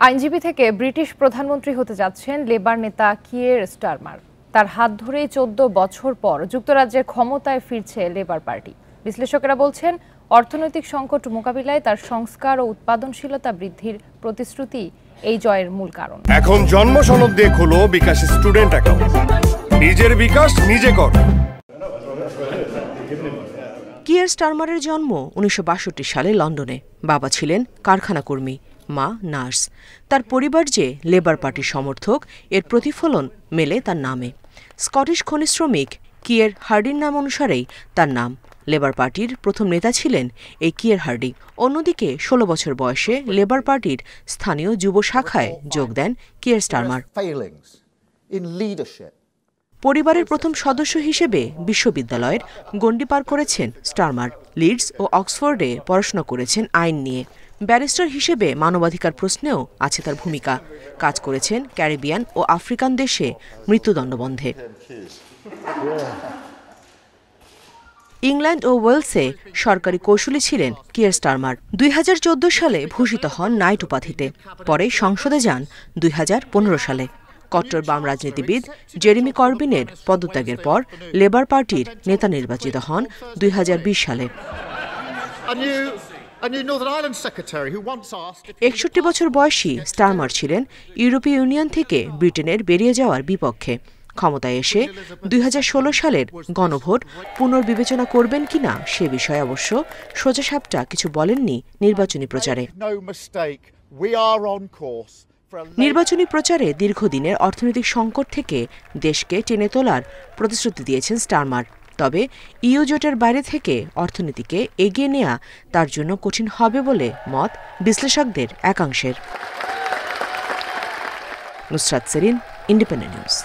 আইনজীবী থেকে ব্রিটিশ প্রধানমন্ত্রী হতে যাচ্ছেন লেবার নেতা কিয়ের স্টারমার। তার হাত ধরেই ১৪ বছর পর যুক্তরাজ্যে ক্ষমতায় ফিরছে লেবার পার্টি। বিশ্লেষকেরা বলছেন, অর্থনৈতিক সংকট মোকাবিলায় তার সংস্কার ও উৎপাদনশীলতা বৃদ্ধির প্রতিশ্রুতি এই জয়ের মূল কারণ। এখন জন্ম সনদ দিয়ে খোলো বিকাশ স্টুডেন্ট অ্যাকাউন্ট। নিজের বিকাশ নিজে কর। কিয়ের স্টারমারের জন্ম ১৯৬২ সালে লন্ডনে। বাবা ছিলেন কারখানা কর্মী, মা নার্স। তার পরিবার যে লেবার পার্টির সমর্থক, এর প্রতিফলন মেলে তার নামে। স্কটিশ খনি শ্রমিক কিয়ের হার্ডির নাম অনুসারেই তার নাম। লেবার পার্টির প্রথম নেতা ছিলেন এই কিয়ের হার্ডি। অন্যদিকে ১৬ বছর বয়সে লেবার পার্টির স্থানীয় যুব শাখায় যোগ দেন কিয়ের স্টারমার। পরিবারের প্রথম সদস্য হিসেবে বিশ্ববিদ্যালয়ের গণ্ডি পার করেছেন স্টারমার। লিডস ও অক্সফোর্ডে পড়াশোনা করেছেন আইন নিয়ে। ব্যারিস্টার হিসেবে মানবাধিকার প্রশ্নেও আছে তার ভূমিকা। কাজ করেছেন ক্যারিবিয়ান ও আফ্রিকান দেশে মৃত্যুদণ্ড বন্ধে। ইংল্যান্ড ও ওয়েলসে সরকারি কৌশলী ছিলেন কিয়ের স্টারমার। ২০১৪ সালে ভূষিত হন নাইট উপাধিতে। পরে সংসদে যান ২০১৫ সালে। কট্টর বাম রাজনীতিবিদ জেরেমি করবিনের পদত্যাগের পর লেবার পার্টির নেতা নির্বাচিত হন ২০২০ সালে। ৬১ বছর বয়সী স্টারমার ছিলেন ইউরোপীয় ইউনিয়ন থেকে ব্রিটেনের বেরিয়ে যাওয়ার বিপক্ষে। ক্ষমতায় এসে ২০১৬ সালের গণভোট পুনর্বিবেচনা করবেন কিনা সে বিষয়ে অবশ্য সোজাসাপটা কিছু বলেননি নির্বাচনী প্রচারে। নির্বাচনী প্রচারে দীর্ঘদিনের অর্থনৈতিক সংকট থেকে দেশকে টেনে তোলার প্রতিশ্রুতি দিয়েছেন স্টারমার। তবে ইউ জোটের বাইরে থেকে অর্থনীতিকে এগিয়ে নেওয়া তার জন্য কঠিন হবে বলে মত বিশ্লেষকদের একাংশের। Nusrat Serin, Independent news.